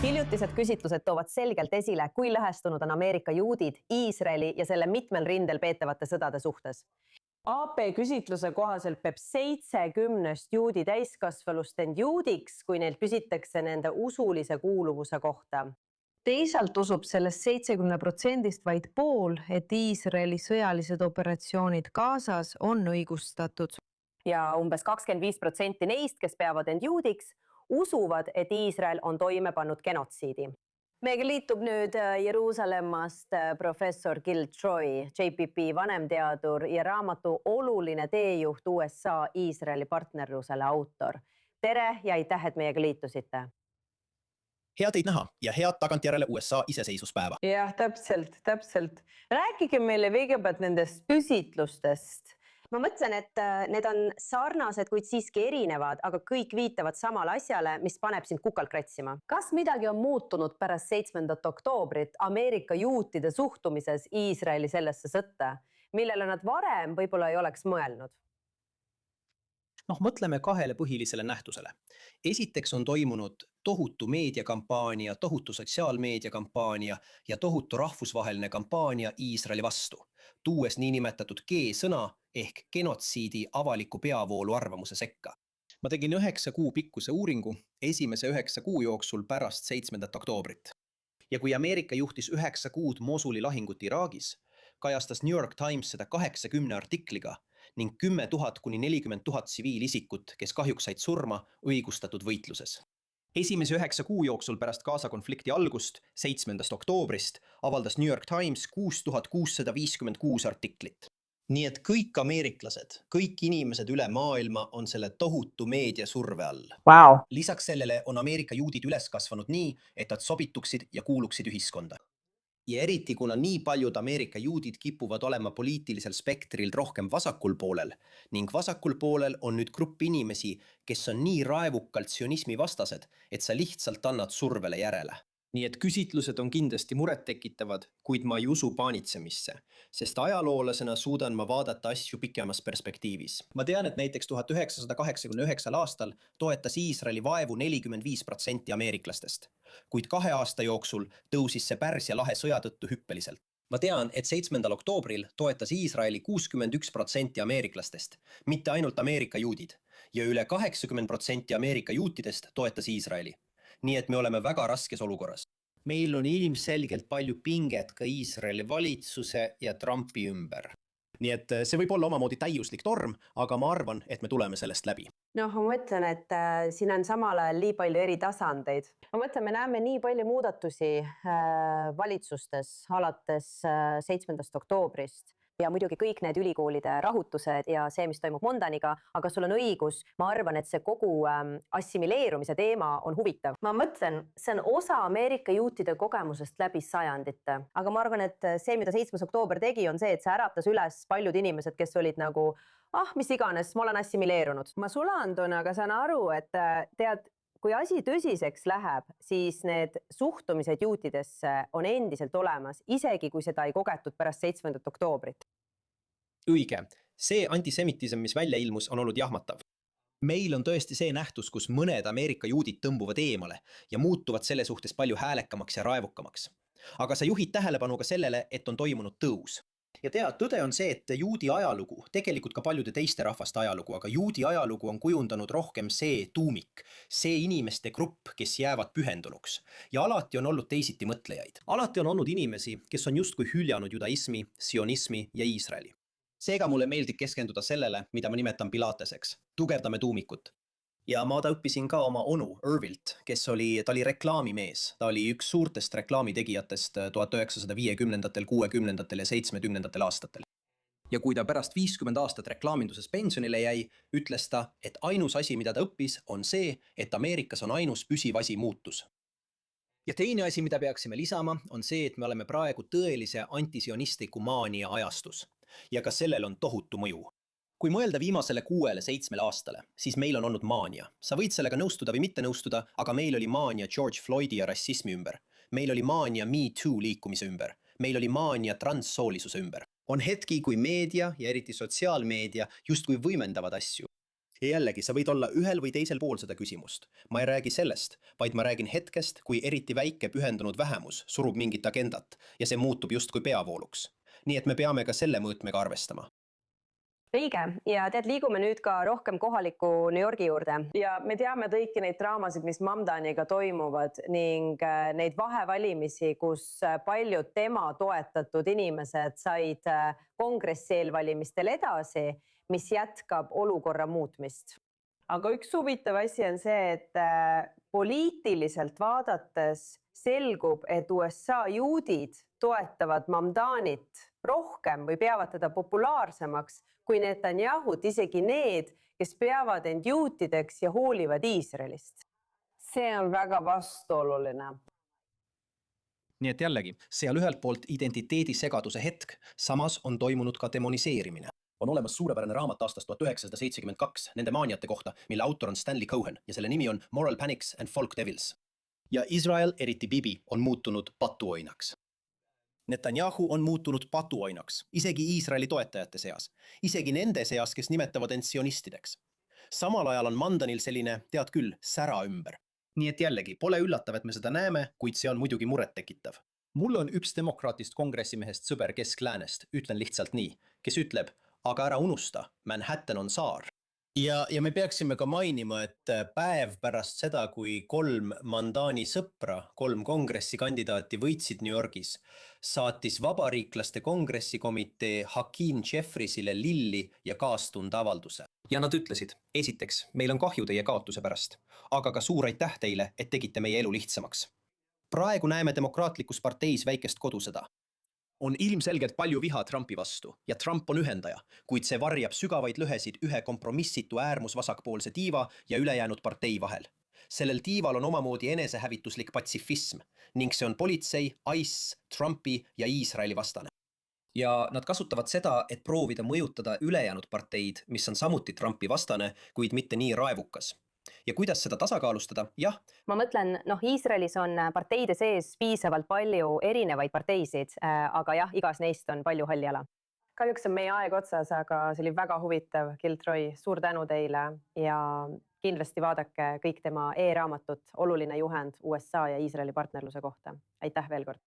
Hiljutised küsitlused toovad selgelt esile, kui lõhestunud on Ameerika juudid Iisraeli ja selle mitmel rindel peetavate sõdade suhtes. AP küsitluse kohaselt peab 70 juudi täiskasvanust end juudiks, kui neilt küsitakse nende usulise kuuluvuse kohta. Teisalt usub sellest 70% vaid pool, et Iisraeli sõjalised operatsioonid Gazas on õigustatud. Ja umbes 25% neist, kes peavad end juudiks, usuvad, et Iisrael on toime pannud genotsiidi. Meiega liitub nüüd Jeruusalemmast professor Gil Troy, JPP vanemteadur ja raamatu Oluline teejuht USA Iisraeli partnerlusele autor. Tere ja aitäh, et meiega liitusite. Hea teid näha ja head tagantjärele USA iseseisvuspäeva. Jah, täpselt. Rääkige meile kõigepealt nendest küsitlustest. Ma mõtlen, et need on sarnased, kuid siiski erinevad, aga kõik viitavad samale asjale, mis paneb sind kukalt kratsima. Kas midagi on muutunud pärast 7. oktoobrit Ameerika juutide suhtumises Iisraeli sellesse sõtta, millele nad varem võib-olla ei oleks mõelnud? Mõtleme kahele põhilisele nähtusele. Esiteks on toimunud tohutu meediakampaania, tohutu sotsiaalmeediakampaania ja tohutu rahvusvaheline kampaania Iisraeli vastu, tuues niinimetatud G-sõna ehk genotsiidi avaliku peavoolu arvamuse sekka. Ma tegin 9 kuu pikkuse uuringu esimese 9 kuu jooksul pärast 7. oktoobrit. Ja kui Ameerika juhtis 9 kuud Mosuli lahingut Iraagis, kajastas New York Times seda 80 artikliga ning 10 000 kuni 40 000 tsiviilisikut, kes kahjuks said surma õigustatud võitluses. Esimese 9 kuu jooksul pärast Gaza konflikti algust, 7. oktoobrist, avaldas New York Times 6656 artiklit. Nii et kõik ameeriklased, kõik inimesed üle maailma on selle tohutu meediasurve all. Wow. Lisaks sellele on Ameerika juudid üles kasvanud nii, et nad sobituksid ja kuuluksid ühiskonda. Ja eriti kuna nii paljud Ameerika juudid kipuvad olema poliitilisel spektril rohkem vasakul poolel ning vasakul poolel on nüüd grupp inimesi, kes on nii raevukalt sionismi vastased, et sa lihtsalt annad survele järele. Nii et küsitlused on kindlasti muret tekitavad, kuid ma ei usu paanitsemisse, sest ajaloolasena suudan ma vaadata asju pikemas perspektiivis. Ma tean, et näiteks 1989 aastal toetas Iisraeli vaevu 45% ameeriklastest, kuid 2 aasta jooksul tõusis see Pärsia lahe sõja tõttu hüppeliselt. Ma tean, et 7. oktoobril toetas Iisraeli 61% ameeriklastest, mitte ainult Ameerika juudid, ja üle 80% Ameerika juutidest toetas Iisraeli. Nii et me oleme väga raskes olukorras. Meil on ilmselgelt palju pinget ka Iisraeli valitsuse ja Trumpi ümber. Nii et see võib olla omamoodi täiuslik torm, aga ma arvan, et me tuleme sellest läbi. Ma mõtlen, et siin on samal ajal nii palju eri tasandeid. Ma mõtlen, me näeme nii palju muudatusi valitsustes alates 7. oktoobrist. Ja muidugi kõik need ülikoolide rahutused ja see, mis toimub Mondaniga, aga sul on õigus, ma arvan, et see kogu assimileerumise teema on huvitav. Ma mõtlen, see on osa Ameerika juutide kogemusest läbi sajandite, aga ma arvan, et see, mida 7. oktoober tegi, on see, et see äratas üles paljud inimesed, kes olid nagu, mis iganes, ma olen assimileerunud. Ma sulandun, aga saan aru, et tead, kui asi tõsiseks läheb, siis need suhtumised juutidesse on endiselt olemas, isegi kui seda ei kogetud pärast 7. oktoobrit. Õige. See antisemitism, mis välja ilmus, on olnud jahmatav. Meil on tõesti see nähtus, kus mõned Ameerika juudid tõmbuvad eemale ja muutuvad selle suhtes palju häälekamaks ja raevukamaks. Aga sa juhid tähelepanu ka sellele, et on toimunud tõus. Ja tõde on see, et juudi ajalugu, tegelikult ka paljude teiste rahvaste ajalugu, aga juudi ajalugu on kujundanud rohkem see tuumik, see inimeste grupp, kes jäävad pühendunuks. Ja alati on olnud teisiti mõtlejaid. Alati on olnud inimesi, kes on justkui hüljanud judaismi, sionismi ja Iisraeli. Seega mulle meeldib keskenduda sellele, mida ma nimetan pilateseks. Tugevdame tuumikut. Ja ma õppisin ka oma onu, Irvilt, ta oli reklaamimees. Ta oli üks suurtest reklaamitegijatest 1950, 60 ja 70 aastatel. Ja kui ta pärast 50 aastat reklaaminduses pensionile jäi, ütles ta, et ainus asi, mida ta õppis, on see, et Ameerikas on ainus püsiv asi muutus. Ja teine asi, mida peaksime lisama, on see, et me oleme praegu tõelise antisionistliku maania ajastus. Ja ka sellel on tohutu mõju. Kui mõelda viimasele 6-7 aastale, siis meil on olnud maania. Sa võid sellega nõustuda või mitte nõustuda, aga meil oli maania George Floydi ja rassismi ümber. Meil oli maania Me Too liikumise ümber. Meil oli maania transsoolisuse ümber. On hetki, kui meedia ja eriti sotsiaalmeedia justkui võimendavad asju. Ja jällegi, sa võid olla ühel või teisel pool seda küsimust. Ma ei räägi sellest, vaid ma räägin hetkest, kui eriti väike pühendunud vähemus surub mingit agendat ja see muutub justkui peavooluks. Nii et me peame ka selle mõõtmega arvestama. Õige, ja tead, liigume nüüd ka rohkem kohaliku New Yorgi juurde. Ja me teame kõiki neid draamasid, mis Mamdaniga toimuvad ning neid vahevalimisi, kus paljud tema toetatud inimesed said kongressi eelvalimistel edasi, mis jätkab olukorra muutmist. Aga üks huvitav asi on see, et poliitiliselt vaadates selgub, et USA juudid toetavad Mamdanit rohkem või peavad teda populaarsemaks kui Netanyahut, isegi need, kes peavad end juutideks ja hoolivad Iisraelist. See on väga vastuoluline. Nii et jällegi, seal ühelt poolt identiteedisegaduse hetk, samas on toimunud ka demoniseerimine. On olemas suurepärane raamat aastast 1972 nende maaniate kohta, mille autor on Stanley Cohen ja selle nimi on Moral Panics and Folk Devils. Ja Israel, eriti Bibi, on muutunud patuoinaks. Netanyahu on muutunud patuoinaks, isegi Iisraeli toetajate seas, isegi nende seas, kes nimetavad end sionistideks. Samal ajal on Mamdanil selline, tead küll, sära ümber. Nii et jällegi, pole üllatav, et me seda näeme, kuid see on muidugi murettekitav. Mul on üks demokraatist kongressimehest sõber Kesk-Läänest, ütlen lihtsalt nii, kes ütleb, aga ära unusta, Manhattan on saar. Ja me peaksime ka mainima, et päev pärast seda, kui 3 Mamdani sõpra, 3 kongressikandidaati võitsid New Yorgis, saatis vabariiklaste kongressikomitee Hakeem Jeffriesile lilli ja kaastundavalduse. Ja nad ütlesid, esiteks, meil on kahju teie kaotuse pärast, aga ka suur aitäh teile, et tegite meie elu lihtsamaks. Praegu näeme demokraatlikus parteis väikest kodusõda. On ilmselgelt palju viha Trumpi vastu ja Trump on ühendaja, kuid see varjab sügavaid lõhesid ühe kompromissitu äärmusvasakpoolse tiiva ja ülejäänud partei vahel. Sellel tiival on omamoodi enesehävituslik patsifism ning see on politsei, ICE, Trumpi ja Iisraeli vastane. Ja nad kasutavad seda, et proovida mõjutada ülejäänud parteid, mis on samuti Trumpi vastane, kuid mitte nii raevukas. Ja kuidas seda tasakaalustada? Jah. Ma mõtlen, Iisraelis on parteide sees piisavalt palju erinevaid parteisid, aga jah, igas neist on palju halli ala. Kahjuks on meie aeg otsas, aga see oli väga huvitav, Gil Troy, suur tänu teile ja kindlasti vaadake kõik tema e-raamatut Oluline juhend USA ja Iisraeli partnerluse kohta. Aitäh veel kord!